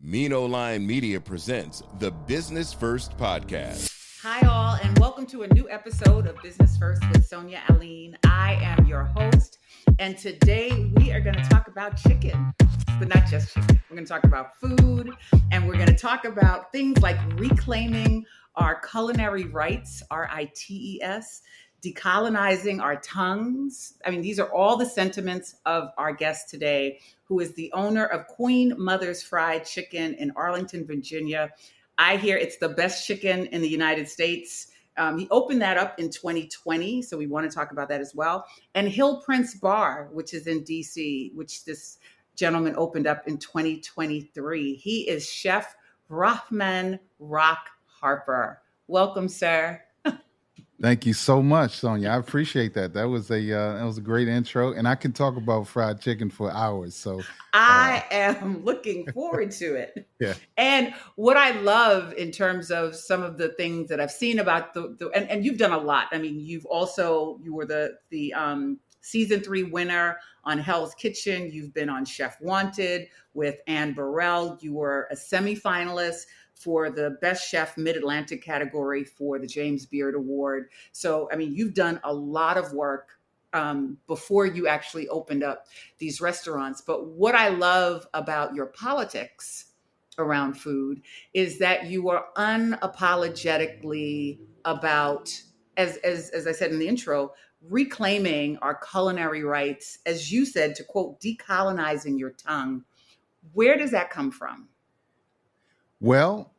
Mino Line Media presents the Business First Podcast. Hi, all, and welcome to a new episode of Business First with Sonia Alleyne. I am your host, and today we are going to talk about chicken, but not just chicken. We're going to talk about food, and we're going to talk about things like reclaiming our culinary rights, RITES, decolonizing our tongues. I mean, these are all the sentiments of our guest today, who is the owner of Queen Mother's Fried Chicken in Arlington, Virginia. I hear it's the best chicken in the United States. He opened that up in 2020, so we want to talk about that as well. And Hill Prince Bar, which is in DC, which this gentleman opened up in 2023. He is Chef Rock Harper. Welcome, sir. Thank you so much, Sonia. I appreciate that. That was a great intro, and I can talk about fried chicken for hours. So I am looking forward to it. Yeah. And what I love in terms of some of the things that I've seen about and you've done a lot. I mean, you were the season 3 winner on Hell's Kitchen. You've been on Chef Wanted with Anne Burrell. You were a semifinalist for the Best Chef Mid-Atlantic category for the James Beard Award. So, I mean, you've done a lot of work before you actually opened up these restaurants. But what I love about your politics around food is that you are unapologetically about, as I said in the intro, reclaiming our culinary rights, as you said, to quote, decolonizing your tongue. Where does that come from? Well,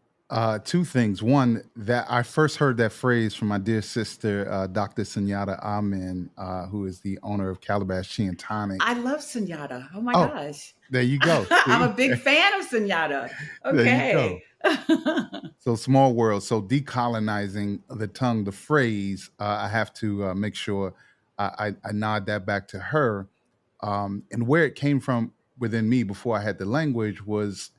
two things. One, that I first heard that phrase from my dear sister, Dr. Sonia Alleyne, who is the owner of Calabash Tea and Tonic. I love Sonia. Oh my gosh. There you go. I'm a big fan of Sonia. Okay. There you go. So small world. So decolonizing the tongue, the phrase, I have to make sure I nod that back to her. And where it came from within me before I had the language was,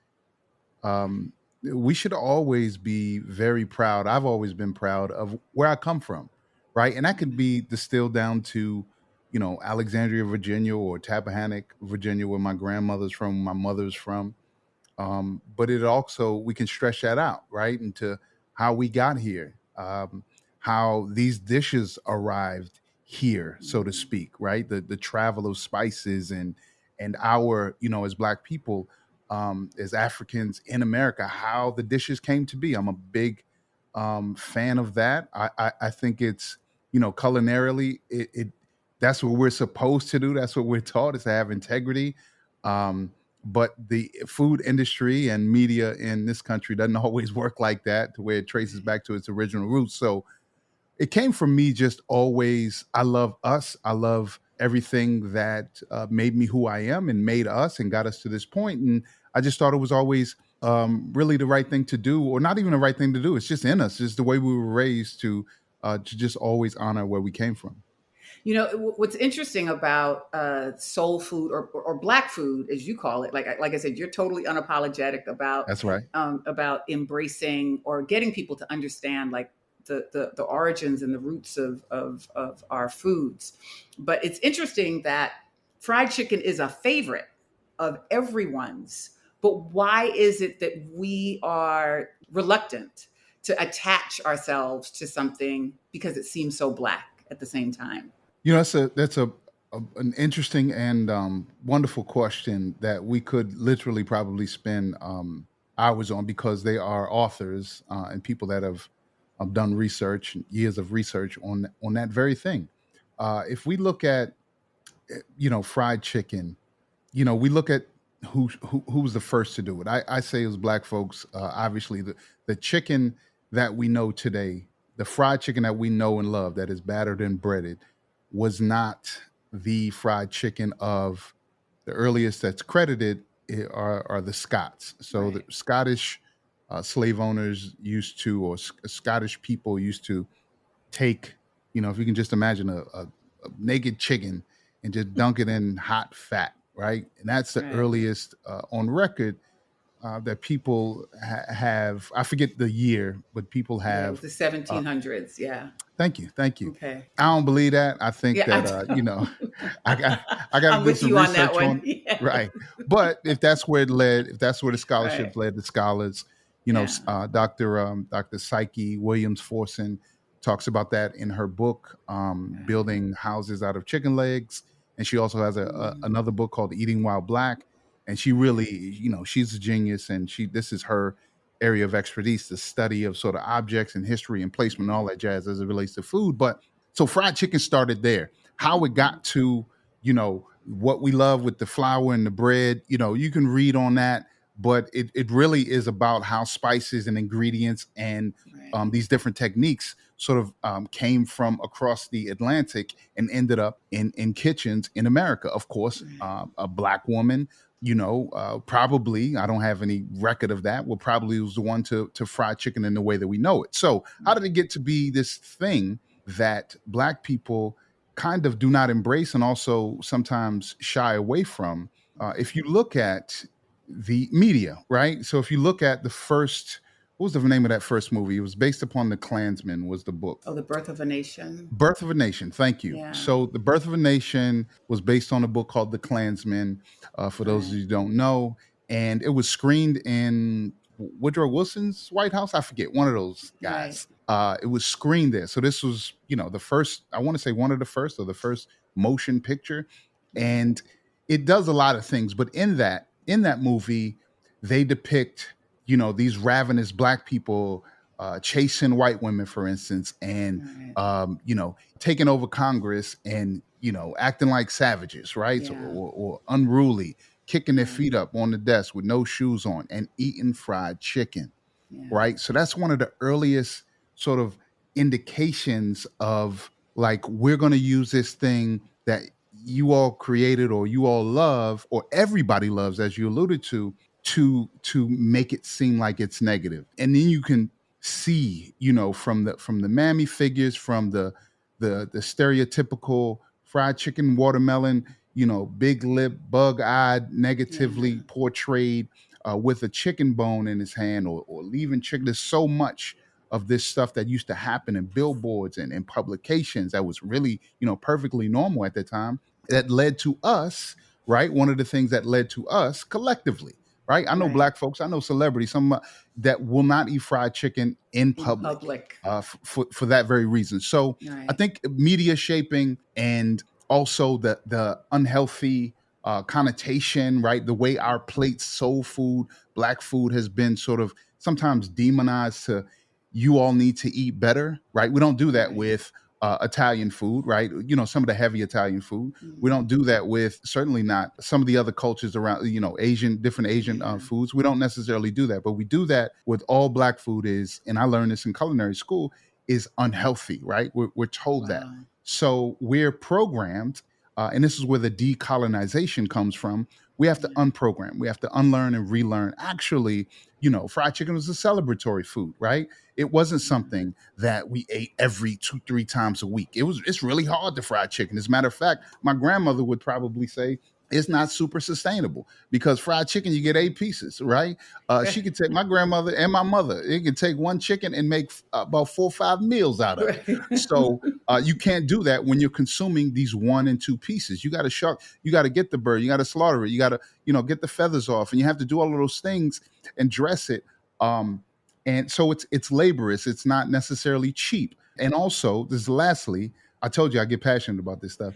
we should always be very proud. I've always been proud of where I come from, right? And that could be distilled down to, Alexandria, Virginia, or Tappahannock, Virginia, where my grandmother's from, my mother's from. But it also, we can stretch that out, right? Into how we got here, how these dishes arrived here, so to speak, right? The travel of spices and our, as Black people, as Africans in America, how the dishes came to be. I'm a big fan of that. I think it's, culinarily, that's what we're supposed to do. That's what we're taught, is to have integrity. But the food industry and media in this country doesn't always work like that, to where it traces back to its original roots. So it came from me just always, I love us. I love everything that made me who I am and made us and got us to this point. And I just thought it was always really the right thing to do, or not even the right thing to do. It's just in us. It's the way we were raised to just always honor where we came from. What's interesting about soul food or Black food, as you call it, like I said, you're totally unapologetic about. That's right. About embracing or getting people to understand, like, the origins and the roots of our foods. But it's interesting that fried chicken is a favorite of everyone's. But why is it that we are reluctant to attach ourselves to something because it seems so Black at the same time? That's an interesting and wonderful question that we could literally probably spend hours on, because they are authors and people that have done research, years of research on that very thing. If we look at, fried chicken, we look at who was the first to do it. I say it was Black folks. Obviously, the chicken that we know today, the fried chicken that we know and love, that is battered and breaded, was not the fried chicken of the earliest that's credited are the Scots. So right. The Scottish slave owners used to, or Scottish people used to take, if you can just imagine a naked chicken and just dunk it in hot fat, right? And that's the earliest on record that people have. I forget the year, but people Yeah, it was have. the Uh, 1700s. Yeah. thank you, thank you. Okay. I don't believe that. I think Yeah, I that don't. I got I got to I'm do with some you on that research one. on Yeah. right. But if that's where it led, if that's where the Right. scholarship led, the scholars, Yeah. Dr. Psyche Williams Forson talks about that in her book, Right. Building Houses Out of Chicken Legs, and she also has another book called Eating While Black. And she really, she's a genius, and this is her area of expertise, the study of sort of objects and history and placement and all that jazz as it relates to food. But so fried chicken started there. How it got to, what we love with the flour and the bread, you can read on that, but it really is about how spices and ingredients and Right. these different techniques sort of came from across the Atlantic and ended up in kitchens in America. Of course, Right. a Black woman, probably, I don't have any record of that, probably was the one to fry chicken in the way that we know it. So how did it get to be this thing that Black people kind of do not embrace and also sometimes shy away from? If you look at the media, right? So if you look at the first, what was the name of that first movie? It was based upon The Klansman was the book. Oh, The Birth of a Nation. Birth of a Nation. Thank you. Yeah. So The Birth of a Nation was based on a book called The Klansman, for those of you who don't know. And it was screened in Woodrow Wilson's White House. I forget, one of those guys. It was screened there. So this was, the first, I want to say one of the first or the first motion picture. And it does a lot of things. But in that movie, they depict, these ravenous Black people chasing white women, for instance, and taking over Congress and acting like savages, right? Yeah. Or unruly, kicking their feet up on the desk with no shoes on and eating fried chicken, right? So that's one of the earliest sort of indications of like, we're going to use this thing that you all created or you all love or everybody loves, as you alluded to make it seem like it's negative. And then you can see, from the mammy figures, from the stereotypical fried chicken watermelon, big lip, bug-eyed, negatively portrayed with a chicken bone in his hand or leaving chicken. There's so much of this stuff that used to happen in billboards and in publications that was really, perfectly normal at the time, that led to us, right? One of the things that led to us collectively, right? I know Black folks, I know celebrities, some that will not eat fried chicken in public. For that very reason. So I think media shaping and also the unhealthy connotation, right? The way our plates, soul food, Black food has been sort of sometimes demonized to, you all need to eat better, right? We don't do that with Italian food, right? Some of the heavy Italian food. We don't do that with, certainly not some of the other cultures around, different Asian foods. We don't necessarily do that, but we do that with all Black food is, and I learned this in culinary school, is unhealthy, right? We're told that. So we're programmed, and this is where the decolonization comes from. We have to unprogram. We have to unlearn and relearn. Actually, fried chicken was a celebratory food, right? It wasn't something that we ate every 2-3 times a week. It's really hard to fry chicken. As a matter of fact, my grandmother would probably say it's not super sustainable because fried chicken, you get 8 pieces, right? She could take, my grandmother and my mother, it could take one chicken and make about 4 or 5 meals out of it. So you can't do that when you're consuming these 1 and 2 pieces. You got to get the bird, you got to slaughter it, you got to, get the feathers off, and you have to do all of those things and dress it. And so it's laborious. It's not necessarily cheap. And also, this lastly, I told you I get passionate about this stuff.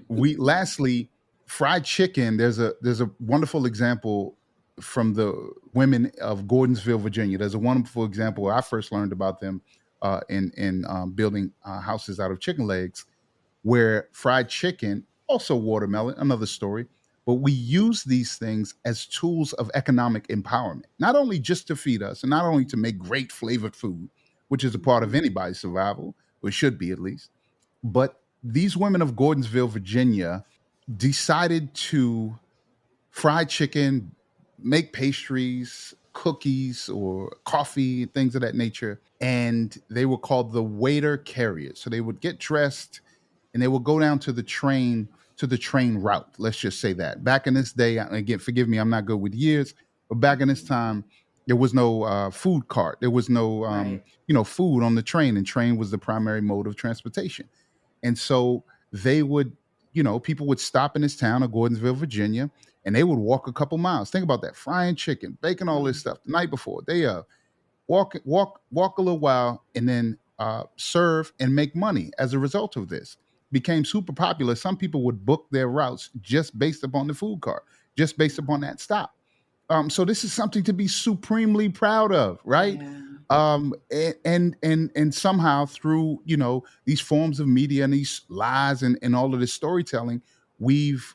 Lastly, fried chicken. There's a wonderful example from the women of Gordonsville, Virginia. There's a wonderful example where I first learned about them in building houses out of chicken legs, where fried chicken, also watermelon, another story. But we use these things as tools of economic empowerment, not only just to feed us and not only to make great flavored food, which is a part of anybody's survival, or should be at least, but these women of Gordonsville, Virginia, decided to fry chicken, make pastries, cookies, or coffee, things of that nature. And they were called the waiter carriers. So they would get dressed and they would go down to the train route. Let's just say that. Back in this day, again, forgive me, I'm not good with years, But back in this time, there was no food cart. There was no, Right. food on the train, and train was the primary mode of transportation. And so they would, people would stop in this town of Gordonsville, Virginia, and they would walk a couple miles. Think about that, frying chicken, baking all this Mm. stuff the night before. They walk a little while, and then serve and make money as a result of this. Became super popular. Some people would book their routes just based upon the food cart, just based upon that stop. So this is something to be supremely proud of, right? Yeah. And somehow through these forms of media and these lies and all of this storytelling, we've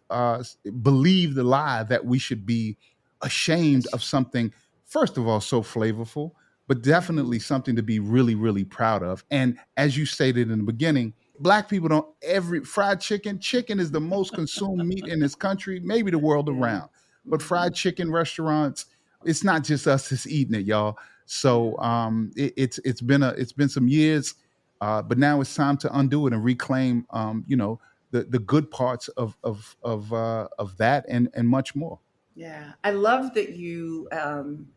believed the lie that we should be ashamed of something. First of all, so flavorful, but definitely something to be really, really proud of. And as you stated in the beginning, Black people don't every fried chicken. Chicken is the most consumed meat in this country, maybe the world Yeah. around. But fried chicken restaurants, it's not just us that's eating it, y'all. So it's been some years, but now it's time to undo it and reclaim the good parts of that and much more. Yeah, I love that you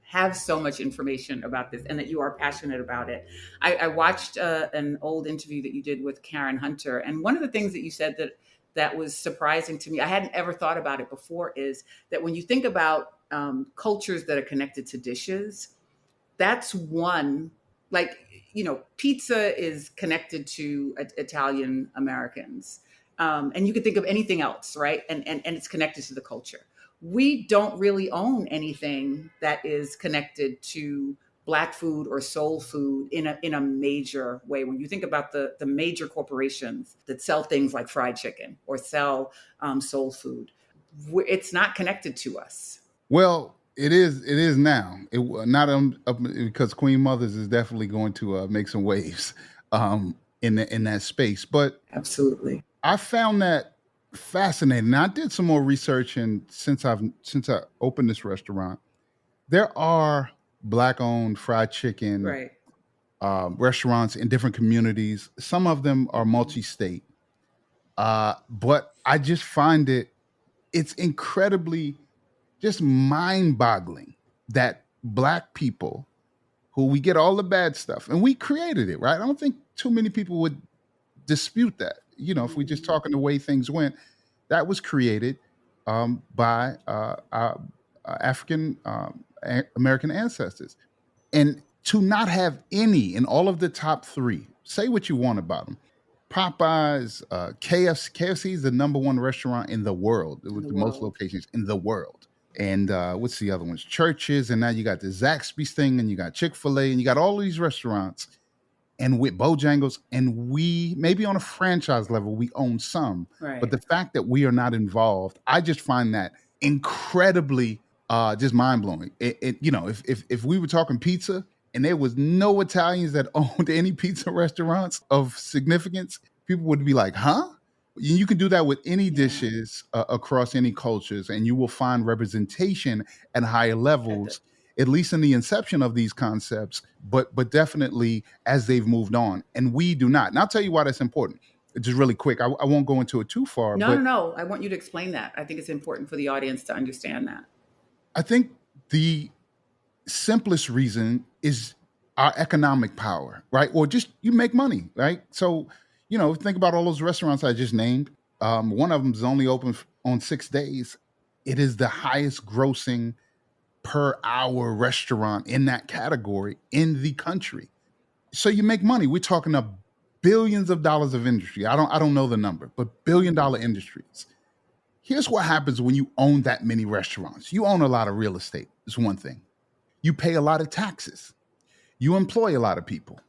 have so much information about this and that you are passionate about it. I watched an old interview that you did with Karen Hunter, and one of the things that you said that was surprising to me, I hadn't ever thought about it before, is that when you think about cultures that are connected to dishes, that's one, like, pizza is connected to Italian Americans. And you could think of anything else, right? And it's connected to the culture. We don't really own anything that is connected to Black food or soul food in a major way. When you think about the major corporations that sell things like fried chicken or sell soul food, it's not connected to us. Well, it is now. It not because Queen Mothers is definitely going to make some waves in that space. But Absolutely. I found that fascinating. Now, I did some more research, and since I opened this restaurant, there are Black-owned fried chicken Right. restaurants in different communities. Some of them are multi-state, but I just find it's incredibly just mind-boggling that Black people, who we get all the bad stuff, and we created it, right? I don't think too many people would dispute that. If we just talking the way things went, that was created by our African American ancestors. And to not have any in all of the top three, say what you want about them. Popeyes, KFC is the number one restaurant in the world with the most locations in the world. And what's the other ones? Churches, and now you got the Zaxby's thing, and you got Chick-fil-A, and you got all of these restaurants. And with Bojangles, and we, maybe on a franchise level, we own some. Right. But the fact that we are not involved, I just find that incredibly just mind-blowing. If we were talking pizza and there was no Italians that owned any pizza restaurants of significance, people would be like, huh? You can do that with any dishes across any cultures, and you will find representation at higher levels, at least in the inception of these concepts, but definitely as they've moved on. And we do not. And I'll tell you why that's important. Just really quick. I won't go into it too far. No. I want you to explain that. I think it's important for the audience to understand that. I think the simplest reason is our economic power, right? Or just you make money, right? So, think about all those restaurants I just named. One of them is only open on 6 days. It is the highest grossing per hour restaurant in that category in the country. So you make money. We're talking about billions of dollars of industry. I don't know the number, but $1 billion industries. Here's what happens when you own that many restaurants. You own a lot of real estate. It's one thing. You pay a lot of taxes. You employ a lot of people.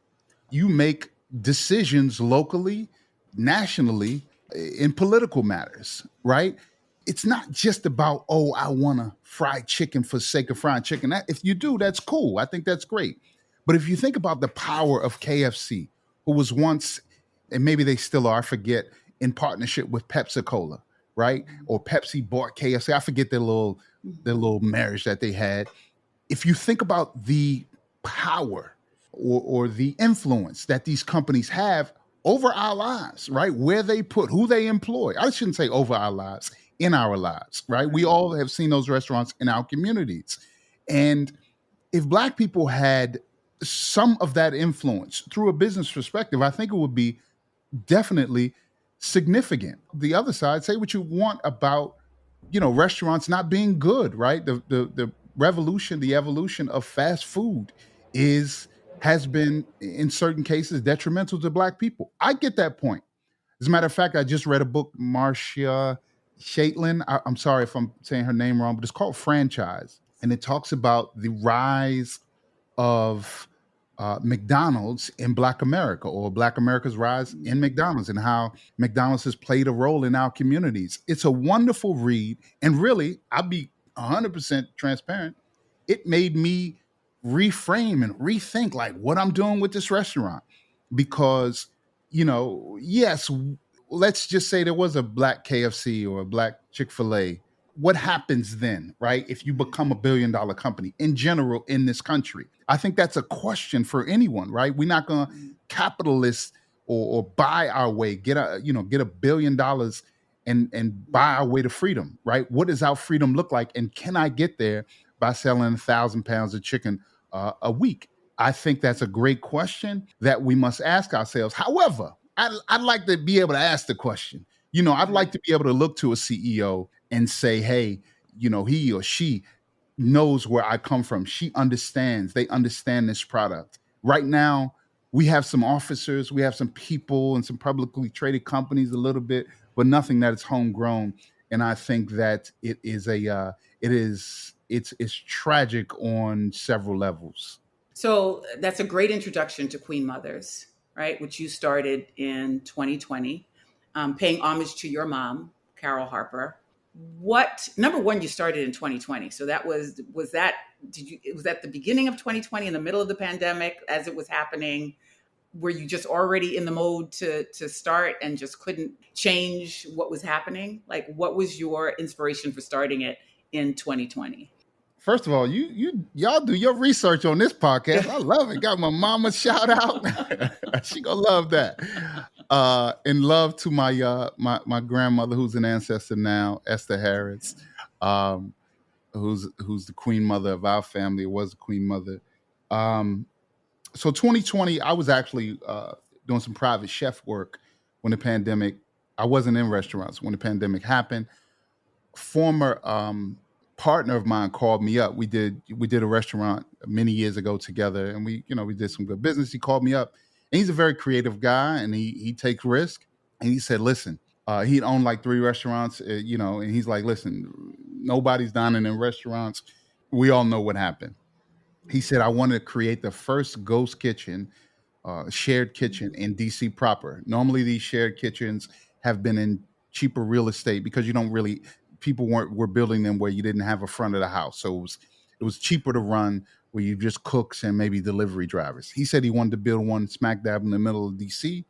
You make decisions locally, nationally, in political matters, right? It's not just about, I want to fry chicken for sake of frying chicken. If you do, that's cool. I think that's great. But if you think about the power of KFC, who was once, and maybe they still are, I forget, in partnership with Pepsi-Cola, right? Or Pepsi bought KFC. I forget their little marriage that they had. If you think about the power or the influence that these companies have over our lives, right? Where they put, who they employ. I shouldn't say over our lives, in our lives, right? We all have seen those restaurants in our communities. And if Black people had some of that influence through a business perspective, I think it would be definitely significant. The other side, say what you want about, restaurants not being good, right? The revolution, the evolution of fast food is has been in certain cases detrimental to Black people. I get that point. As a matter of fact, I just read a book, Marcia Shaitlin. I'm sorry if I'm saying her name wrong, but it's called Franchise. And it talks about the rise of McDonald's in Black America, or Black America's rise in McDonald's, and how McDonald's has played a role in our communities. It's a wonderful read. And really, I'll be 100% transparent. It made me reframe and rethink like what I'm doing with this restaurant. Because, yes, let's just say there was a Black KFC or a Black Chick-fil-A. What happens then, right? If you become $1 billion company in general in this country? I think that's a question for anyone, right? We're not going to capitalist or buy our way, get $1 billion and buy our way to freedom, right? What does our freedom look like? And can I get there by selling 1,000 pounds of chicken a week? I think that's a great question that we must ask ourselves. However, I'd like to be able to ask the question. I'd like to be able to look to a CEO and say, hey, he or she knows where I come from. She understands. They understand this product. Right now, we have some officers, we have some people and some publicly traded companies a little bit, but nothing that is homegrown. And I think that it's tragic on several levels. So that's a great introduction to Queen Mothers, right? Which you started in 2020, paying homage to your mom, Carol Harper. Number one, you started in 2020. So was that the beginning of 2020, in the middle of the pandemic, as it was happening? Were you just already in the mode to start and just couldn't change what was happening? Like, what was your inspiration for starting it in 2020? First of all, y'all do your research on this podcast. I love it. Got my mama shout out. She gonna love that. And love to my grandmother, who's an ancestor now, Esther Harris, who's the queen mother of our family. Was the queen mother. So 2020, I was actually doing some private chef work when the pandemic. I wasn't in restaurants when the pandemic happened. Former partner of mine called me up. We did a restaurant many years ago together, and we did some good business. He called me up, and he's a very creative guy, and he takes risk. And he said, listen, he'd owned like 3 restaurants, and he's like, listen, nobody's dining in restaurants. We all know what happened. He said, I want to create the first ghost kitchen, shared kitchen in DC proper. Normally these shared kitchens have been in cheaper real estate because people were building them where you didn't have a front of the house. So it was cheaper to run where you just cooks and maybe delivery drivers. He said he wanted to build one smack dab in the middle of DC.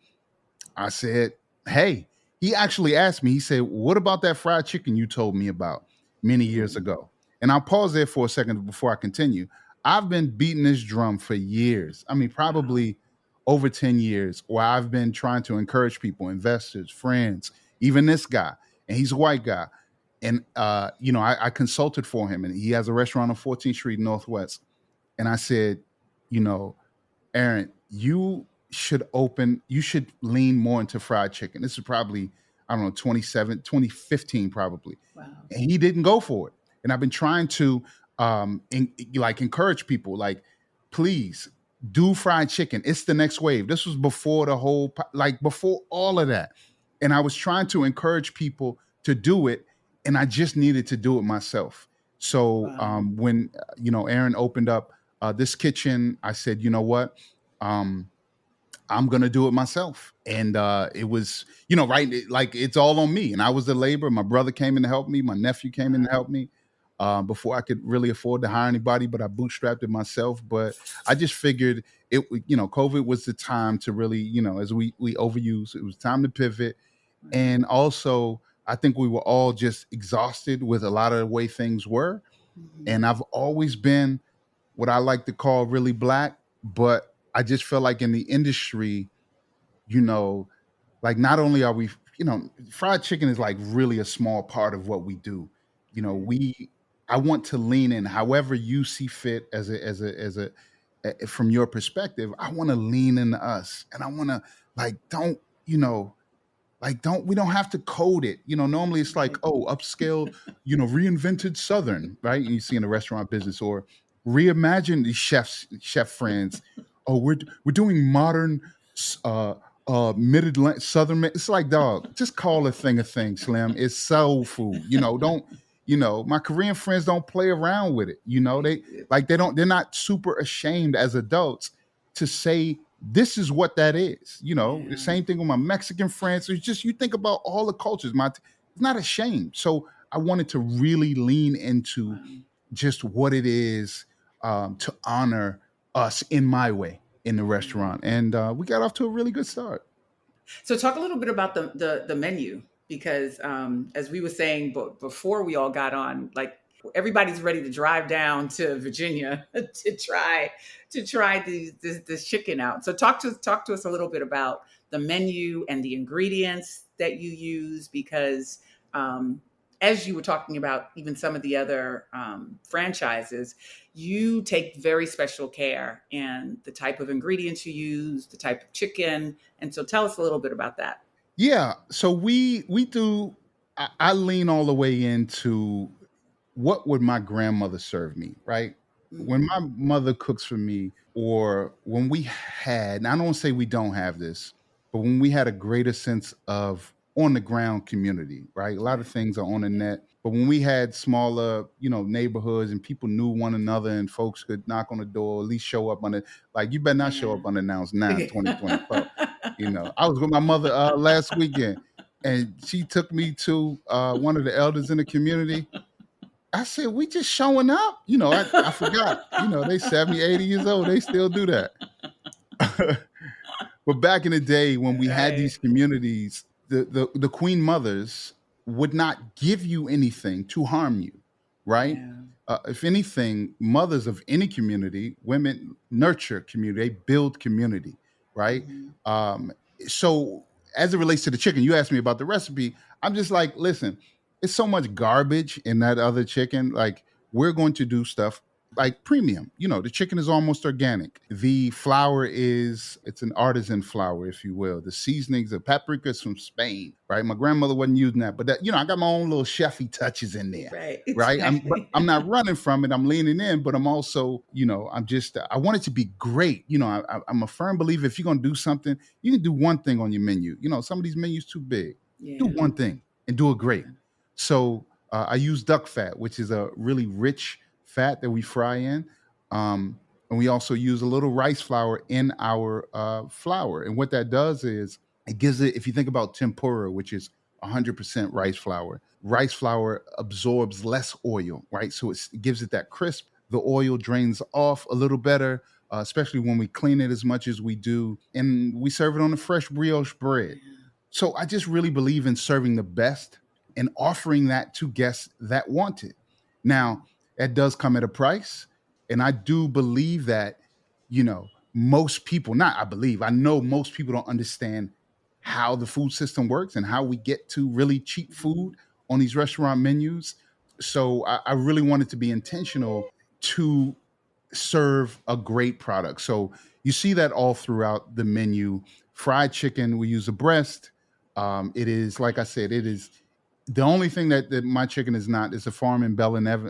I said, hey, he actually asked me, he said, what about that fried chicken you told me about many years ago? And I'll pause there for a second before I continue. I've been beating this drum for years. I mean, probably over 10 years, where I've been trying to encourage people, investors, friends, even this guy, and he's a white guy. And, I consulted for him, and he has a restaurant on 14th Street Northwest. And I said, Aaron, you should lean more into fried chicken. This is probably, 2015 probably. Wow. And he didn't go for it. And I've been trying to encourage people, like, please do fried chicken. It's the next wave. This was before before all of that. And I was trying to encourage people to do it. And I just needed to do it myself. So wow. When, Aaron opened up this kitchen, I said, you know what? I'm going to do it myself. And it was, it's all on me. And I was the labor. My brother came in to help me. My nephew came in to help me before I could really afford to hire anybody, but I bootstrapped it myself. But I just figured COVID was the time to really, as we overuse, it was time to pivot. And also, I think we were all just exhausted with a lot of the way things were. Mm-hmm. And I've always been what I like to call really Black, but I just feel like in the industry, not only are we, fried chicken is like really a small part of what we do. We I want to lean in however you see fit from your perspective. I want to lean into us, and I want to don't we don't have to code it. Normally it's like, oh, upscale, reinvented Southern, right? And you see in the restaurant business, or reimagine these chef friends. Oh, we're doing modern uh mid-Atlantic Southern. It's like, dog, just call a thing, Slim. It's soul food. Don't my Korean friends don't play around with it. They're not super ashamed as adults to say this is what that is. The same thing with my Mexican friends. It's just, you think about all the cultures. It's not a shame. So I wanted to really lean into just what it is, to honor us in my way in the restaurant. And we got off to a really good start. So talk a little bit about the menu, because as we were saying before we all got on, like, everybody's ready to drive down to Virginia to try this chicken out. So talk to us a little bit about the menu and the ingredients that you use, because as you were talking about even some of the other franchises, you take very special care in the type of ingredients you use, the type of chicken. And so tell us a little bit about that. Yeah. So we do, I lean all the way into what would my grandmother serve me, right? When my mother cooks for me, or when we had, and I don't say we don't have this, but when we had a greater sense of on the ground community, right? A lot of things are on the net, but when we had smaller, neighborhoods, and people knew one another, and folks could knock on the door, at least show up on it. Like, you better not show up unannounced now, 2024. I was with my mother last weekend, and she took me to one of the elders in the community. I said, we just showing up? I forgot. They 70, 80 years old. They still do that. But back in the day when we had these communities, the queen mothers would not give you anything to harm you, right? Yeah. If anything, mothers of any community, women nurture community, they build community, right? Mm-hmm. So as it relates to the chicken, you asked me about the recipe. I'm just like, listen, it's so much garbage in that other chicken. Like, we're going to do stuff like premium. The chicken is almost organic. The flour it's an artisan flour, if you will. The seasonings, the paprika is from Spain, right? My grandmother wasn't using that, but that, I got my own little chefy touches in there, right? Exactly. I'm not running from it. I'm leaning in, but I'm also, I want it to be great. I'm a firm believer, if you're going to do something, you can do one thing on your menu. Some of these menus too big. Yeah. Do one thing and do it great. So I use duck fat, which is a really rich fat that we fry in. And we also use a little rice flour in our flour. And what that does is it gives it, if you think about tempura, which is 100% rice flour absorbs less oil, right? So it gives it that crisp. The oil drains off a little better, especially when we clean it as much as we do. And we serve it on a fresh brioche bread. So I just really believe in serving the best and offering that to guests that want it. Now, that does come at a price. And I do believe that, most people, I know most people don't understand how the food system works and how we get to really cheap food on these restaurant menus. So I really wanted to be intentional to serve a great product. So you see that all throughout the menu. Fried chicken, we use a breast. It is, like I said, it is the only thing that my chicken is not is a farm in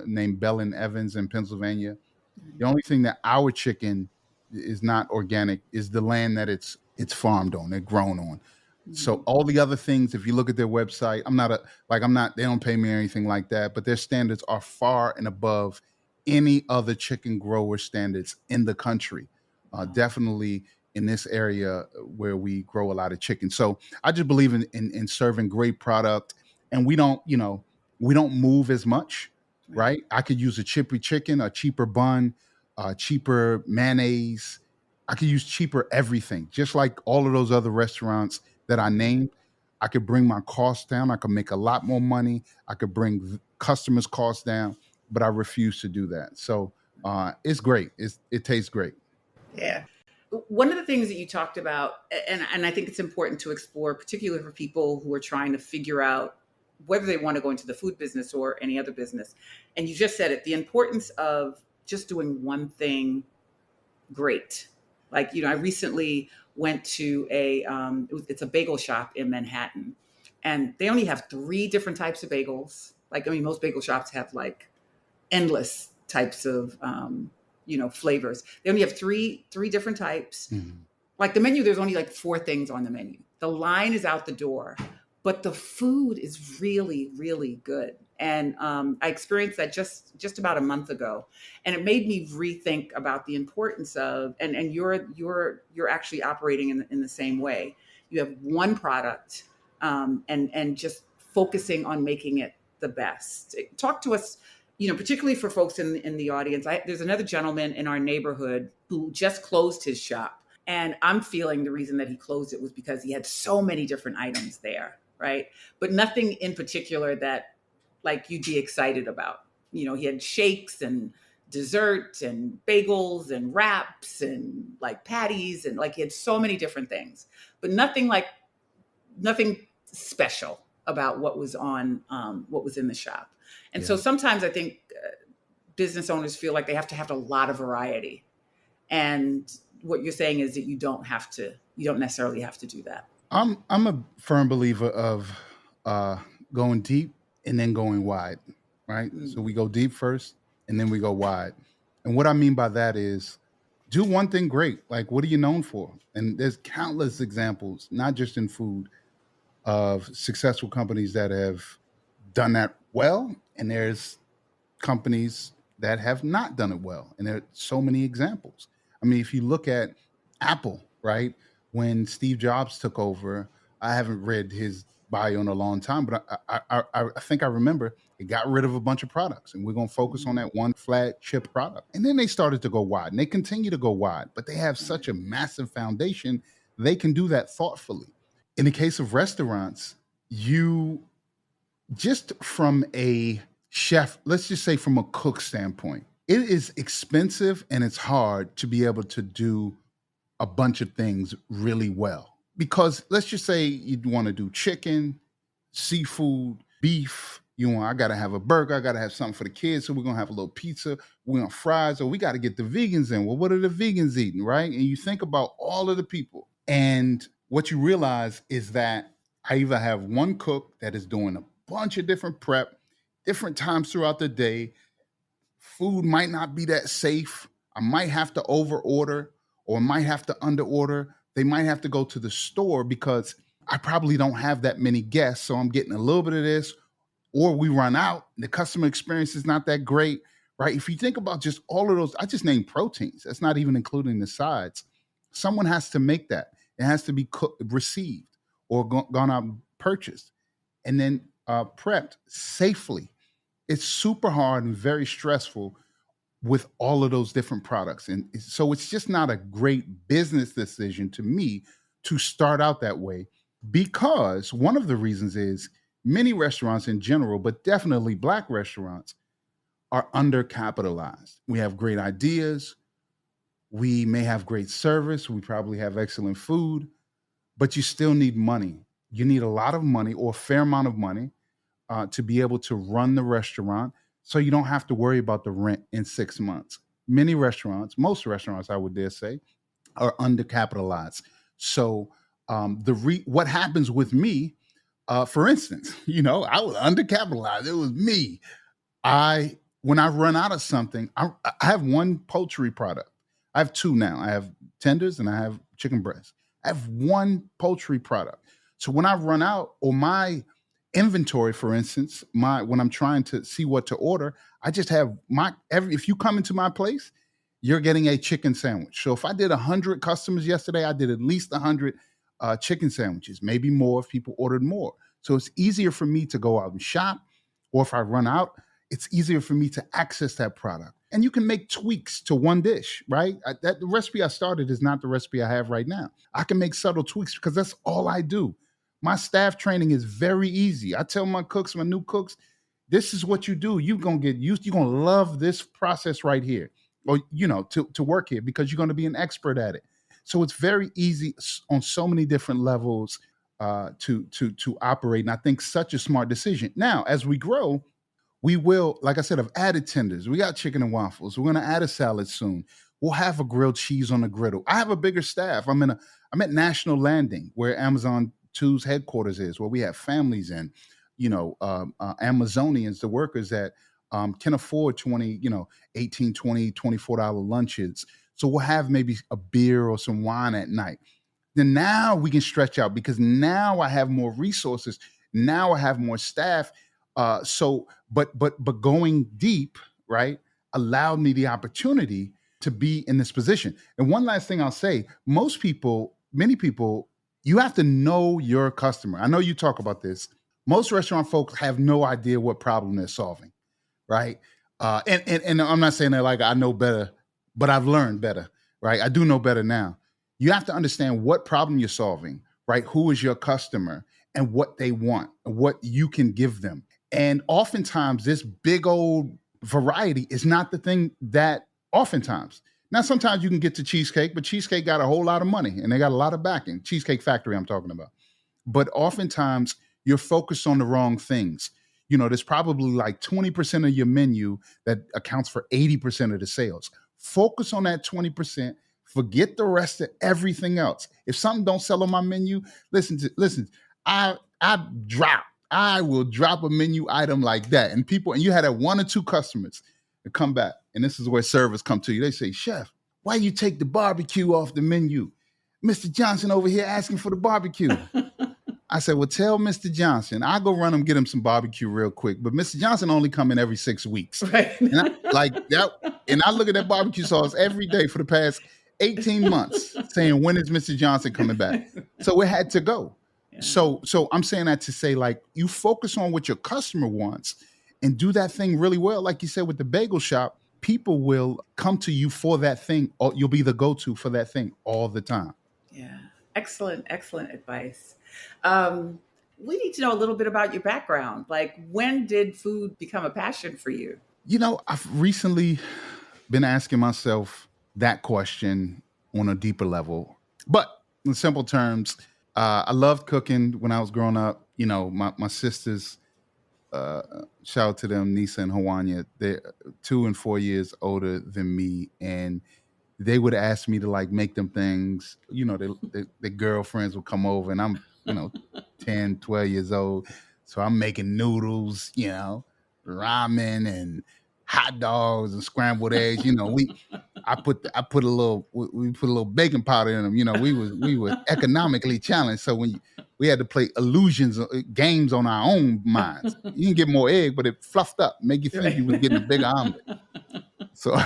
named Bellin Evans in Pennsylvania. The only thing that our chicken is not organic is the land that it's farmed on, it's grown on. Mm-hmm. So all the other things, if you look at their website, they don't pay me or anything like that, but their standards are far and above any other chicken grower standards in the country. Definitely in this area where we grow a lot of chicken. So I just believe in serving great product. And we don't move as much, right? I could use a chippy chicken, a cheaper bun, cheaper mayonnaise. I could use cheaper everything. Just like all of those other restaurants that I named, I could bring my costs down. I could make a lot more money. I could bring customers' costs down, but I refuse to do that. So it's great. It tastes great. Yeah. One of the things that you talked about, and I think it's important to explore, particularly for people who are trying to figure out whether they want to go into the food business or any other business. And you just said it, the importance of just doing one thing great. Like, I recently went to it's a bagel shop in Manhattan, and they only have 3 different types of bagels. Like, most bagel shops have like endless types of, flavors. They only have three different types. Mm-hmm. Like the menu, there's only like 4 things on the menu. The line is out the door, but the food is really, really good. And I experienced that just about a month ago, and it made me rethink about the importance of, and you're actually operating in the same way. You have one product, and just focusing on making it the best. Talk to us, particularly for folks in the audience. There's another gentleman in our neighborhood who just closed his shop, and I'm feeling the reason that he closed it was because he had so many different items there, right? But nothing in particular that like you'd be excited about. He had shakes and dessert and bagels and wraps and like patties, and like he had so many different things, but nothing special about what was in the shop. And so sometimes I think business owners feel like they have to have a lot of variety. And what you're saying is that you don't necessarily have to do that. I'm a firm believer of going deep and then going wide, right? Mm-hmm. So we go deep first and then we go wide. And what I mean by that is do one thing great. Like, what are you known for? And there's countless examples, not just in food, of successful companies that have done that well. And there's companies that have not done it well. And there are so many examples. I mean, if you look at Apple, right? When Steve Jobs took over, I haven't read his bio in a long time, but I think I remember it got rid of a bunch of products, and we're going to focus on that one flagship product. And then they started to go wide, and they continue to go wide, but they have such a massive foundation, they can do that thoughtfully. In the case of restaurants, you just from a chef, let's just say from a cook standpoint, it is expensive and it's hard to be able to do a bunch of things really well. Because let's just say you want to do chicken, seafood, beef. I got to have a burger. I got to have something for the kids. So we're going to have a little pizza. We're going to fries. Or we got to get the vegans in. Well, what are the vegans eating, right? And you think about all of the people. And what you realize is that I either have one cook that is doing a bunch of different prep, different times throughout the day. Food might not be that safe. I might have to over order or might have to under order. They might have to go to the store because I probably don't have that many guests. So I'm getting a little bit of this, or we run out and the customer experience is not that great, right? If you think about just all of those, I just named proteins. That's not even including the sides. Someone has to make that. It has to be received or gone out and purchased and then prepped safely. It's super hard and very stressful with all of those different products. And so it's just not a great business decision to me to start out that way, because one of the reasons is many restaurants in general, but definitely Black restaurants, are undercapitalized. We have great ideas. We may have great service. We probably have excellent food, but you still need money. You need a lot of money or a fair amount of money to be able to run the restaurant, so you don't have to worry about the rent in 6 months. Many restaurants, most restaurants, I would dare say, are undercapitalized. So what happens with me, for instance, I was undercapitalized. It was me. When I run out of something, I have one poultry product. I have 2 now. I have tenders and I have chicken breast. I have one poultry product. So when I run out, or my inventory, for instance, when I'm trying to see what to order, I just have if you come into my place, you're getting a chicken sandwich. So if I did 100 customers yesterday, I did at least 100 chicken sandwiches, maybe more if people ordered more. So it's easier for me to go out and shop, or if I run out, it's easier for me to access that product. And you can make tweaks to one dish, right? The recipe I started is not the recipe I have right now. I can make subtle tweaks because that's all I do. My staff training is very easy. I tell my new cooks, this is what you do. You're going to get used. You're going to love this process right here, or, to work here, because you're going to be an expert at it. So it's very easy on so many different levels. to operate. And I think such a smart decision. Now, as we grow, we will, like I said, I've added tenders. We got chicken and waffles. We're going to add a salad soon. We'll have a grilled cheese on the griddle. I have a bigger staff. I'm at National Landing, where Amazon 2's headquarters is, where we have families in, Amazonians, the workers that can afford 20, 18, 20, $24 lunches. So we'll have maybe a beer or some wine at night. Then now we can stretch out because now I have more resources. Now I have more staff. But going deep, right, allowed me the opportunity to be in this position. And one last thing I'll say, many people, you have to know your customer. I know you talk about this. Most restaurant folks have no idea what problem they're solving, right? And I'm not saying that like I know better, but I've learned better, right? I do know better now. You have to understand what problem you're solving, right? Who is your customer and what they want, and what you can give them. And oftentimes this big old variety is not the thing that oftentimes. Now, sometimes you can get to cheesecake, but cheesecake got a whole lot of money and they got a lot of backing. Cheesecake Factory I'm talking about. But oftentimes you're focused on the wrong things. There's probably like 20% of your menu that accounts for 80% of the sales. Focus on that 20%. Forget the rest of everything else. If something don't sell on my menu, listen, I will drop a menu item like that. And you had that one or two customers that come back. And this is where servers come to you. They say, "Chef, why you take the barbecue off the menu? Mr. Johnson over here asking for the barbecue." I said, "Well, tell Mr. Johnson, I'll go run him, get him some barbecue real quick. But Mr. Johnson only come in every 6 weeks." Right. And I look at that barbecue sauce every day for the past 18 months saying, when is Mr. Johnson coming back? So it had to go. Yeah. So I'm saying that to say, like, you focus on what your customer wants and do that thing really well. Like you said with the bagel shop, people will come to you for that thing, or you'll be the go-to for that thing all the time. Yeah. Excellent advice. We need to know a little bit about your background. Like, when did food become a passion for you? I've recently been asking myself that question on a deeper level. But in simple terms, I loved cooking when I was growing up. My sisters, shout out to them, Nisa and Hawanya, they're 2 and 4 years older than me. And they would ask me to like make them things. The girlfriends would come over and I'm, 10, 12 years old. So I'm making noodles, ramen and hot dogs and scrambled eggs. We put a little baking powder in them. We were economically challenged. So when we had to play illusions games on our own minds. You can get more egg, but it fluffed up, make you think you was getting a bigger omelet. So,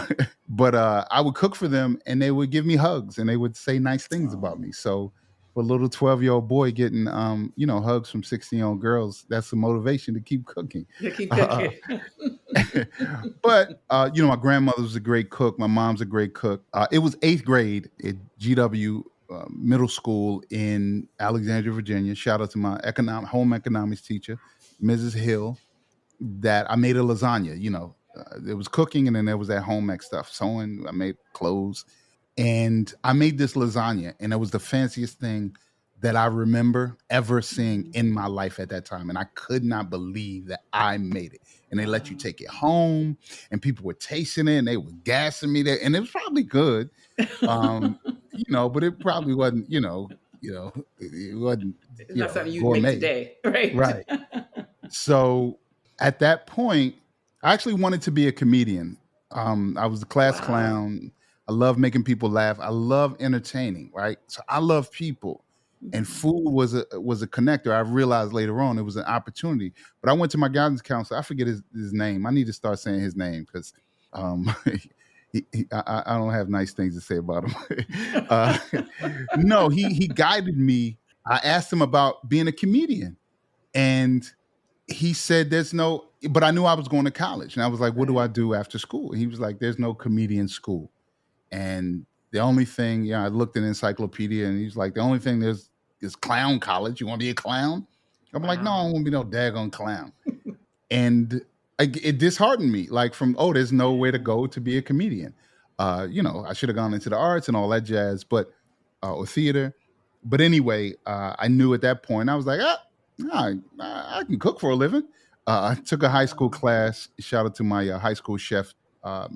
but I would cook for them and they would give me hugs and they would say nice things about me. So for a little 12-year-old boy getting, hugs from 16-year-old girls, that's the motivation to keep cooking. To keep cooking. But, my grandmother was a great cook. My mom's a great cook. It was 8th grade at GW Middle School in Alexandria, Virginia. Shout out to my home economics teacher, Mrs. Hill, that I made a lasagna. There was cooking and then there was that home ec stuff. Sewing, I made clothes. And I made this lasagna, and it was the fanciest thing that I remember ever seeing in my life at that time. And I could not believe that I made it. And they let you take it home, and people were tasting it, and they were gassing me there. And it was probably good, but it probably wasn't, it wasn't, it's not something you make today, right? Right. So at that point, I actually wanted to be a comedian. I was the class clown. I love making people laugh. I love entertaining, right? So I love people, and food was a connector. I realized later on it was an opportunity. But I went to my guidance counselor. I forget his name. I need to start saying his name because I don't have nice things to say about him. No, he guided me. I asked him about being a comedian, and he said but I knew I was going to college, and I was like, what do I do after school? And he was like, there's no comedian school. And the only thing, I looked in the encyclopedia and he's like, the only thing is clown college. You want to be a clown? I'm like, no, I don't want to be no daggone clown. And it disheartened me, like there's nowhere to go to be a comedian. I should have gone into the arts and all that jazz, or theater. But anyway, I knew at that point, I was like, I can cook for a living. I took a high school class. Shout out to my high school chef,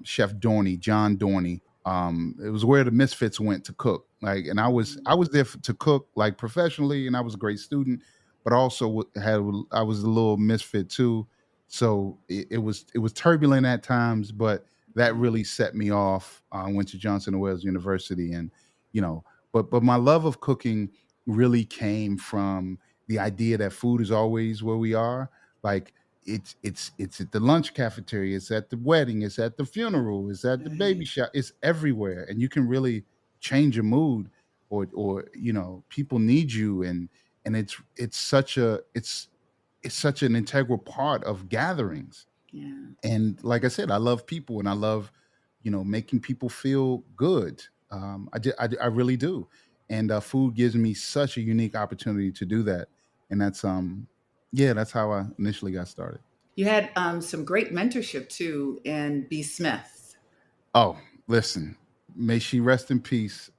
Chef Dorney, John Dorney. It was where the misfits went to cook. Like, and I was there to cook like professionally, and I was a great student, but also I was a little misfit too. So it was turbulent at times, but that really set me off. I went to Johnson and Wales University, and you know, but my love of cooking really came from the idea that food is always where we are. Like it's at the lunch cafeteria, it's at the wedding, it's at the funeral, it's at the baby shower, it's everywhere, and you can really change your mood, or people need you, and it's such an integral part of gatherings. Yeah. And like I said, I love people, and I love making people feel good. I really do, and food gives me such a unique opportunity to do that, and that's how I initially got started. You had some great mentorship too in B. Smith. Oh, listen, may she rest in peace,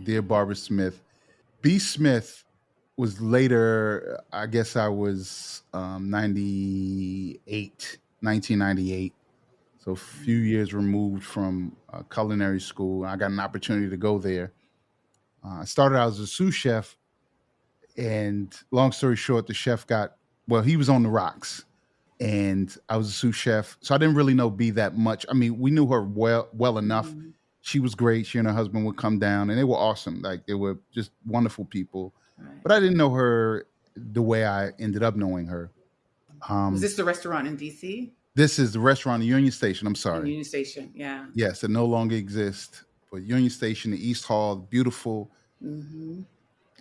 dear Barbara Smith. B. Smith was later, I guess I was 1998, so a few years removed from culinary school. I got an opportunity to go there. I started out as a sous chef, and long story short, the chef he was on the rocks, and I was a sous chef, so I didn't really know B that much. I mean, we knew her well enough. Mm-hmm. She was great. She and her husband would come down, and they were awesome. Like, they were just wonderful people. Right. But I didn't know her the way I ended up knowing her. Was this the restaurant in DC? This is the restaurant in Union Station. I'm sorry. Union Station, yeah. Yes, it no longer exists. But Union Station, the East Hall, beautiful. Mm-hmm.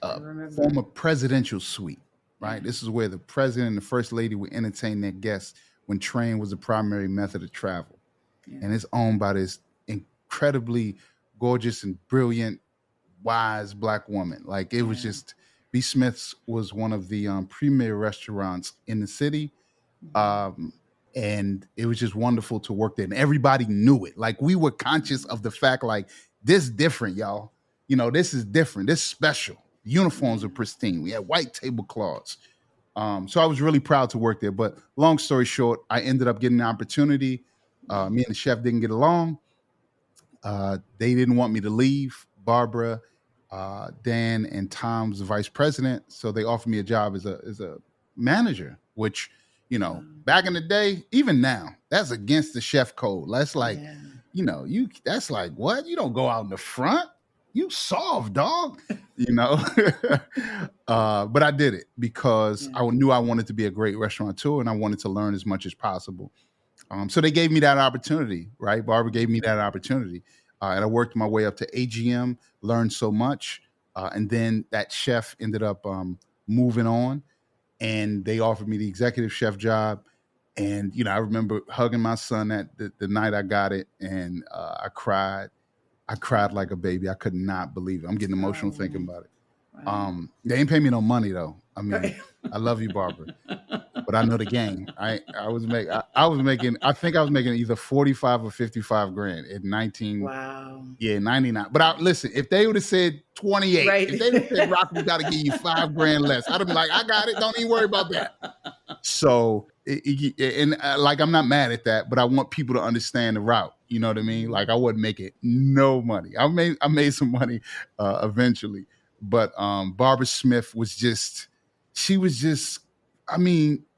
I remember. Former presidential suite, right? This is where the president and the first lady would entertain their guests when train was the primary method of travel. Yeah. And it's owned by this incredibly gorgeous and brilliant, wise Black woman. Like, it was just, B. Smith's was one of the premier restaurants in the city. And it was just wonderful to work there. And everybody knew it. Like, we were conscious of the fact, like, this different, y'all. This is different. This is special. Uniforms are pristine. We had white tablecloths. So I was really proud to work there. But long story short, I ended up getting an opportunity. Me and the chef didn't get along. They didn't want me to leave. Barbara, Dan, and Tom's the vice president. So they offered me a job as a manager, which, back in the day, even now, that's against the chef code. That's like, that's like, what? You don't go out in the front. You soft, dog. But I did it because I knew I wanted to be a great restaurateur, and I wanted to learn as much as possible. So they gave me that opportunity, right? Barbara gave me that opportunity. And I worked my way up to AGM, learned so much. And then that chef ended up moving on, and they offered me the executive chef job. And, I remember hugging my son the night I got it, and I cried. I cried like a baby. I could not believe it. I'm getting emotional thinking about it. Wow. They ain't pay me no money though. I mean, I love you, Barbara, but I know the game. I think I was making either 45 or 55 grand at 19. Wow. Yeah, 99. But listen, if they would have said 28, right. If they would have said, Rock, we got to give you 5 grand less, I'd have been like, I got it. Don't even worry about that. So, I'm not mad at that, but I want people to understand the route. You know what I mean? Like, I wasn't making no money. I made some money eventually, but Barbara Smith was just,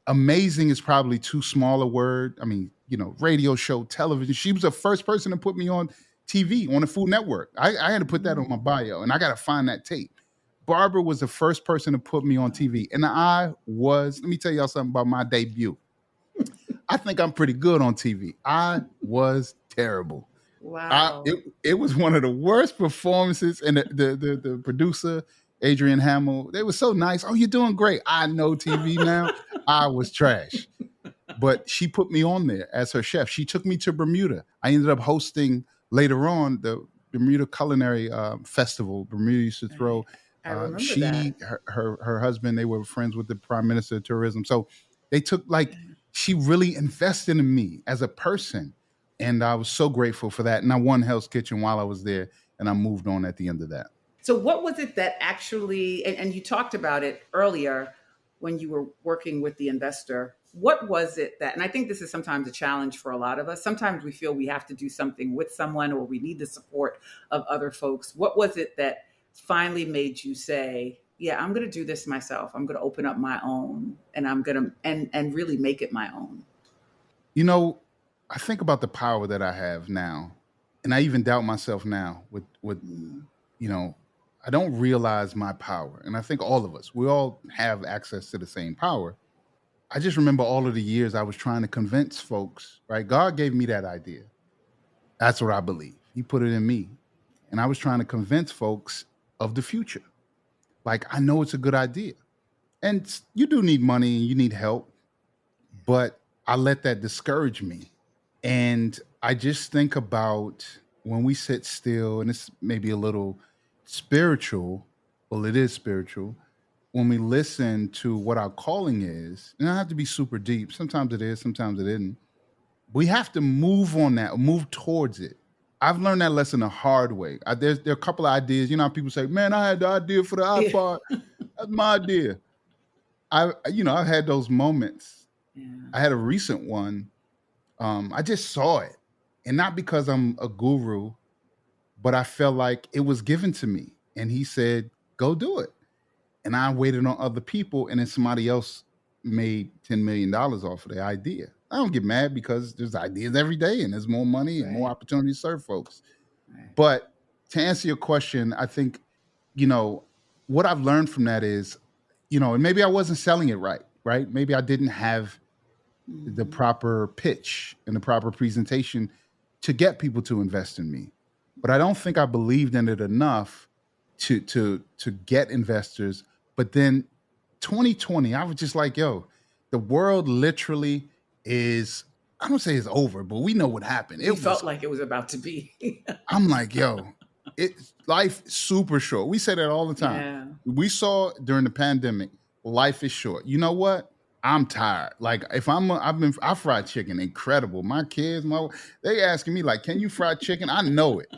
amazing is probably too small a word. I mean, radio show, television. She was the first person to put me on TV, on the Food Network. I had to put that on my bio, and I got to find that tape. Barbara was the first person to put me on TV, and let me tell y'all something about my debut. I think I'm pretty good on TV. I was terrible. Wow. It was one of the worst performances, and the producer, Adrian Hamill, they were so nice. Oh, you're doing great. I know TV now. I was trash. But she put me on there as her chef. She took me to Bermuda. I ended up hosting later on the Bermuda Culinary Festival. Bermuda used to throw. I remember that. Her husband, they were friends with the Prime Minister of Tourism. So they took she really invested in me as a person. And I was so grateful for that. And I won Hell's Kitchen while I was there, and I moved on at the end of that. So what was it that actually, and you talked about it earlier when you were working with the investor, what was it that, and I think this is sometimes a challenge for a lot of us. Sometimes we feel we have to do something with someone or we need the support of other folks. What was it that finally made you say, yeah, I'm going to do this myself. I'm going to open up my own and I'm going to, and really make it my own. You know, I think about the power that I have now, and I even doubt myself now with you know, I don't realize my power. And I think all of us, we all have access to the same power. I just remember all of the years I was trying to convince folks, right? God gave me that idea. That's what I believe. He put it in me. And I was trying to convince folks of the future. Like, I know it's a good idea. And you do need money and you need help, but I let that discourage me. And I just think about when we sit still, and it's maybe a little spiritual, well, it is spiritual, when we listen to what our calling is, and it doesn't have to be super deep. Sometimes it is, sometimes it isn't. We have to move on that, move towards it. I've learned that lesson the hard way. There are a couple of ideas. You know how people say, man, I had the idea for the iPod. That's my idea. I've had those moments. Yeah. I had a recent one. I just saw it. And not because I'm a guru, but I felt like it was given to me. And he said, go do it. And I waited on other people, and then somebody else made $10 million off of the idea. I don't get mad because there's ideas every day and there's more money and more opportunity to serve folks. Right. But to answer your question, I think, what I've learned from that is, and maybe I wasn't selling it right? Maybe I didn't have the proper pitch and the proper presentation to get people to invest in me. But I don't think I believed in it enough to get investors. But then 2020, I was just like, yo, the world literally is, I don't say it's over, but we know what happened. It felt like it was about to be. I'm like, yo, life super short. We say that all the time. Yeah. We saw during the pandemic, life is short. You know what? I'm tired. Like I fried chicken, incredible. My kids, they asking me like, can you fry chicken? I know it.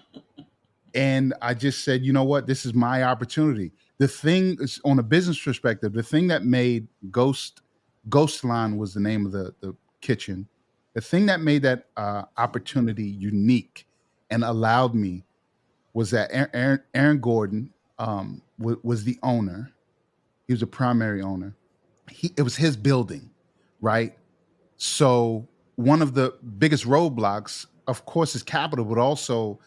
And I just said, you know what? This is my opportunity. The thing is, on a business perspective, the thing that made Ghost Line was the name of the kitchen. The thing that made that opportunity unique and allowed me was that Aaron Gordon was the owner. He was a primary owner. It was his building, right? So one of the biggest roadblocks, of course, is capital, but also,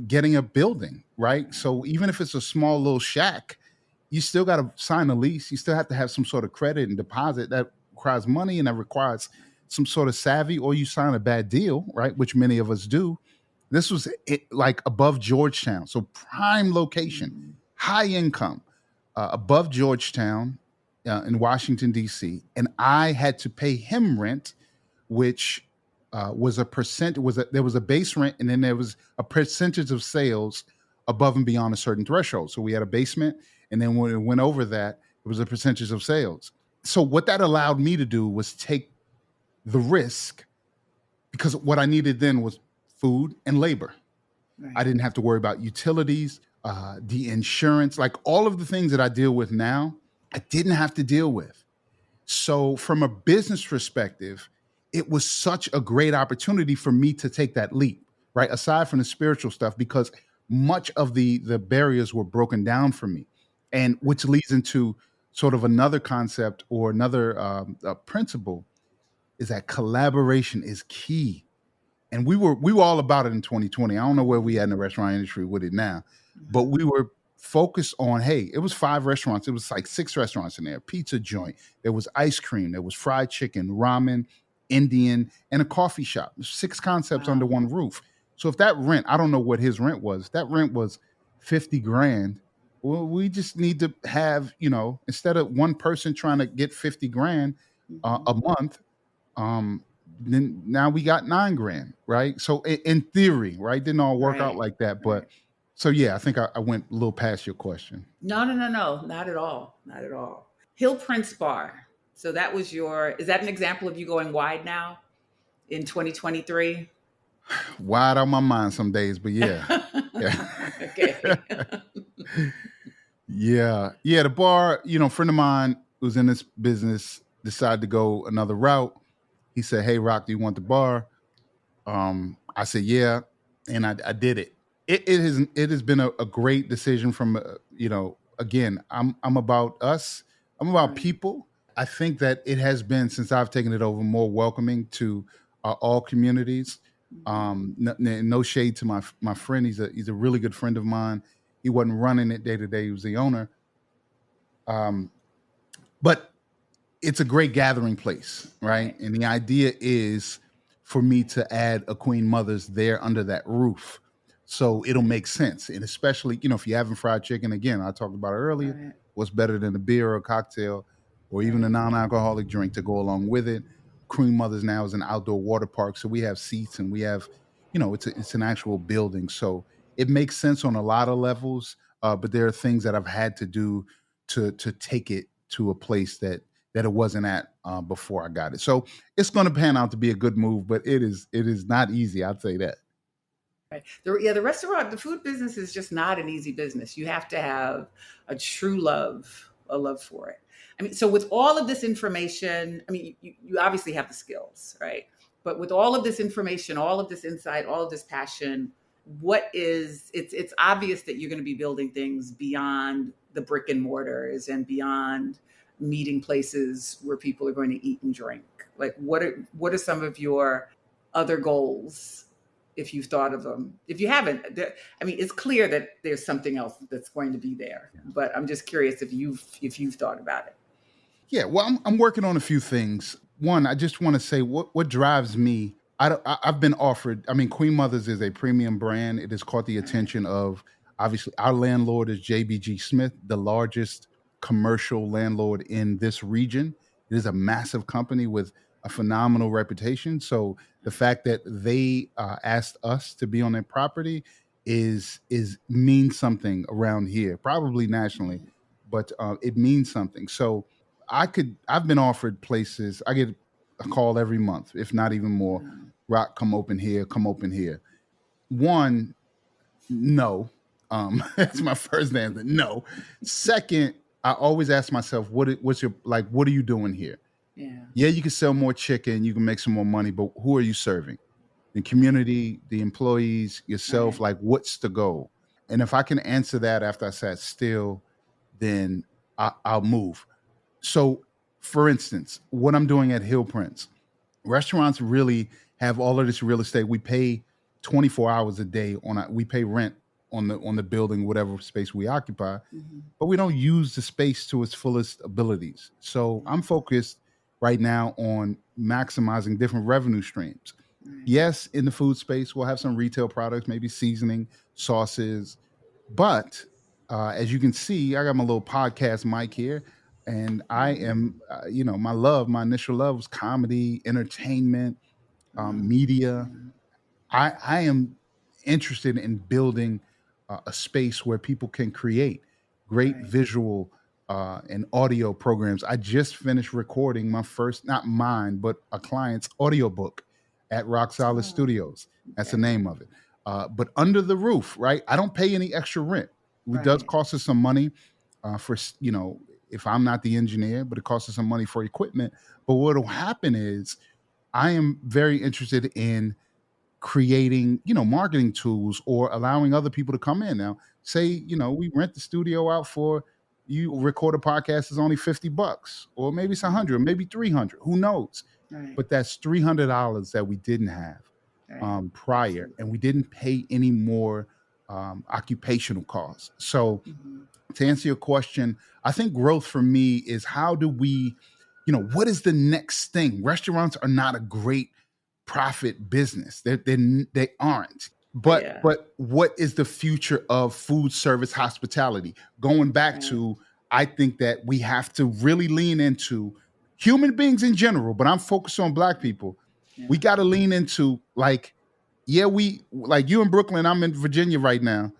getting a building, right? So even if it's a small little shack, you still got to sign a lease. You still have to have some sort of credit and deposit that requires money and that requires some sort of savvy, or you sign a bad deal, right? Which many of us do. This was like above Georgetown. So prime location, high income, above Georgetown in Washington, D.C. And I had to pay him rent, which was a percent. There was a base rent, and then there was a percentage of sales above and beyond a certain threshold. So we had a basement, and then when it went over that, it was a percentage of sales. So what that allowed me to do was take the risk, because what I needed then was food and labor. Right. I didn't have to worry about utilities, the insurance, like all of the things that I deal with now, I didn't have to deal with. So from a business perspective, it was such a great opportunity for me to take that leap, right? Aside from the spiritual stuff, because much of the barriers were broken down for me, and which leads into sort of another concept or another principle, is that collaboration is key. And we were all about it in 2020. I don't know where we at in the restaurant industry with it now, but we were focused on, hey, it was 5 restaurants. It was like 6 restaurants in there, pizza joint. There was ice cream. There was fried chicken, ramen, Indian, and a coffee shop. 6 concepts under one roof. So if that rent, I don't know what his rent was. If that rent was $50,000. Well, we just need to have, instead of one person trying to get $50,000 a month, then now we got $9,000, right? So in theory, right, didn't all work out like that, but so yeah, I think I went a little past your question. No, not at all, not at all. Hill Prince Bar. So that was is that an example of you going wide now in 2023? Wide on my mind some days, but yeah. Okay. Yeah. Yeah. The bar, a friend of mine who's in this business decided to go another route. He said, "Hey, Rock, do you want the bar?" I said, "Yeah." And I did it. It has been a great decision from, again, I'm about us. I'm about Right. people. I think that it has been, since I've taken it over, more welcoming to all communities. No shade to my friend. He's a really good friend of mine. He wasn't running it day to day. He was the owner. Um, but it's a great gathering place, right? Right. And the idea is for me to add a Queen Mother's there under that roof. So it'll make sense. And especially, if you're having fried chicken, again, I talked about it earlier, Right. what's better than a beer or a cocktail or even a Right. non-alcoholic drink to go along with it? Queen Mother's now is an outdoor water park. So we have seats and we have, it's an actual building. So it makes sense on a lot of levels. But there are things that I've had to do to take it to a place that it wasn't at before I got it. So it's going to pan out to be a good move, but it is not easy. I'd say that. Right. The restaurant, the food business is just not an easy business. You have to have a true a love for it. I mean, so with all of this information, I mean, you obviously have the skills, right? But with all of this information, all of this insight, all of this passion, it's obvious that you're going to be building things beyond the brick and mortars and beyond meeting places where people are going to eat and drink. Like what are some of your other goals, if you've thought of them? If you haven't, I mean, it's clear that there's something else that's going to be there, but I'm just curious if you've thought about it. Yeah, well, I'm working on a few things. One, I just want to say what drives me. I've been offered. I mean, Queen Mother's is a premium brand. It has caught the attention of, obviously, our landlord is JBG Smith, the largest commercial landlord in this region. It is a massive company with a phenomenal reputation. So the fact that they asked us to be on their property is means something around here, probably nationally, but it means something. So I've been offered places. I get a call every month, if not even more. Rock, come open here, come open here. One, no. That's my first answer. No. Second, I always ask myself, what are you doing here? Yeah, you can sell more chicken, you can make some more money, but who are you serving? The community, the employees, yourself, Right. like what's the goal? And if I can answer that after I sat still, then I'll move. So, for instance, what I'm doing at Hill Prince, restaurants really have all of this real estate. We pay 24 hours a day we pay rent on the building, whatever space we occupy, but we don't use the space to its fullest abilities. So I'm focused right now on maximizing different revenue streams. Yes, in the food space, we'll have some retail products, maybe seasoning, sauces, but as you can see, I got my little podcast mic here, and I am, my initial love was comedy, entertainment, media. I am interested in building a space where people can create great Right. visual and audio programs. I just finished recording my first, not mine, but a client's audiobook at Rock Solid Oh, Studios. That's the okay. name of it. But under the roof, right? I don't pay any extra rent. It does Right. cost us some money for, if I'm not the engineer, but it costs us some money for equipment. But what will happen is I am very interested in creating, marketing tools or allowing other people to come in. Now, say, we rent the studio out for you record a podcast is only $50, or maybe it's 100, maybe 300, who knows? Right. But that's $300 that we didn't have Right. prior, and we didn't pay any more occupational costs. So to answer your question, I think growth for me is how do we, what is the next thing? Restaurants are not a great profit business. They aren't. Yeah. But what is the future of food service hospitality? Going back Right. to, I think that we have to really lean into human beings in general, but I'm focused on Black people. Yeah. We got to lean into we like you in Brooklyn, I'm in Virginia right now.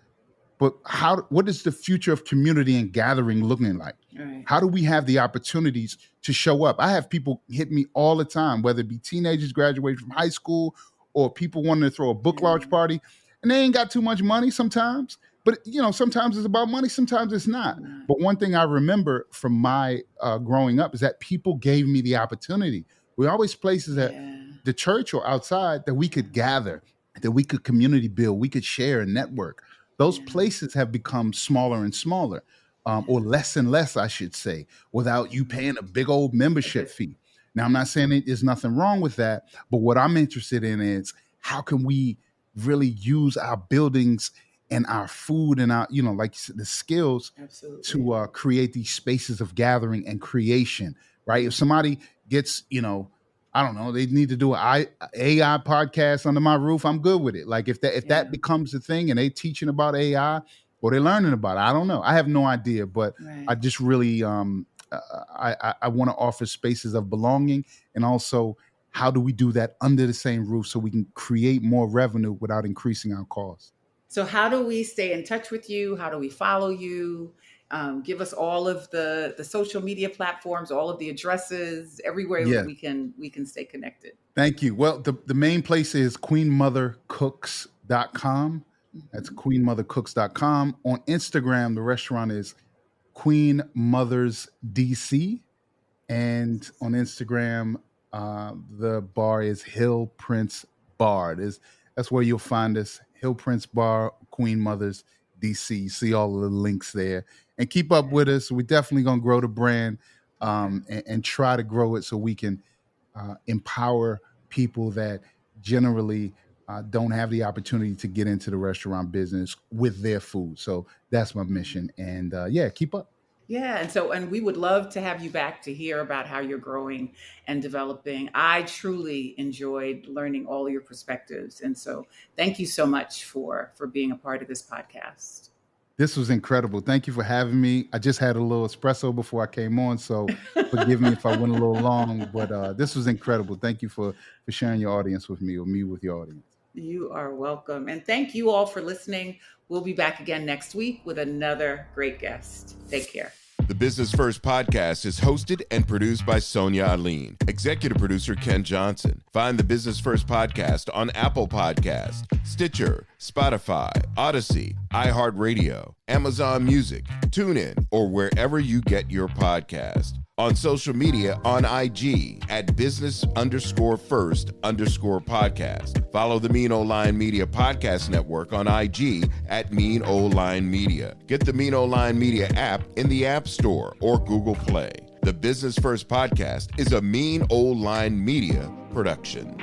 But what is the future of community and gathering looking like? Right. How do we have the opportunities to show up? I have people hit me all the time, whether it be teenagers graduating from high school or people wanting to throw a book launch party, and they ain't got too much money sometimes, But, sometimes it's about money, sometimes it's not. But one thing I remember from my growing up is that people gave me the opportunity. We always places at the church or outside that we could gather, that we could community build, we could share and network. Those places have become smaller and smaller, or less and less, I should say, without you paying a big old membership fee. Now, I'm not saying there's nothing wrong with that, but what I'm interested in is how can we really use our buildings and our food and our, like you said, the skills to create these spaces of gathering and creation, right? If somebody gets, I don't know, they need to do an AI podcast under my roof, I'm good with it. Like if that becomes a thing and they teaching about AI or they're learning about it, I don't know. I have no idea, but I just really, I want to offer spaces of belonging, and also how do we do that under the same roof so we can create more revenue without increasing our costs? So how do we stay in touch with you? How do we follow you? Give us all of the social media platforms, all of the addresses, everywhere we can stay connected. Thank you. Well, the main place is queenmothercooks.com. That's queenmothercooks.com. On Instagram, the restaurant is Queen Mothers DC. And on Instagram, the bar is Hill Prince Bar. That's where you'll find us. Hill Prince Bar, Queen Mothers DC. You see all of the links there. And keep up with us. We're definitely going to grow the brand and try to grow it so we can empower people that generally don't have the opportunity to get into the restaurant business with their food. So that's my mission. And keep up. Yeah. And we would love to have you back to hear about how you're growing and developing. I truly enjoyed learning all your perspectives. And so thank you so much for being a part of this podcast. This was incredible. Thank you for having me. I just had a little espresso before I came on, so forgive me if I went a little long, but this was incredible. Thank you for sharing your audience with me, or me with your audience. You are welcome. And thank you all for listening. We'll be back again next week with another great guest. Take care. The Business First podcast is hosted and produced by Sonia Alleyne. Executive producer Ken Johnson. Find the Business First podcast on Apple Podcast, Stitcher, Spotify, Odyssey, iHeartRadio, Amazon Music, TuneIn, or wherever you get your podcast. On social media on IG at business_first_podcast. Follow the Mean Old Line Media Podcast Network on IG at Mean Old Line Media. Get the Mean Old Line Media app in the App Store or Google Play. The Business First podcast is a Mean Old Line Media production.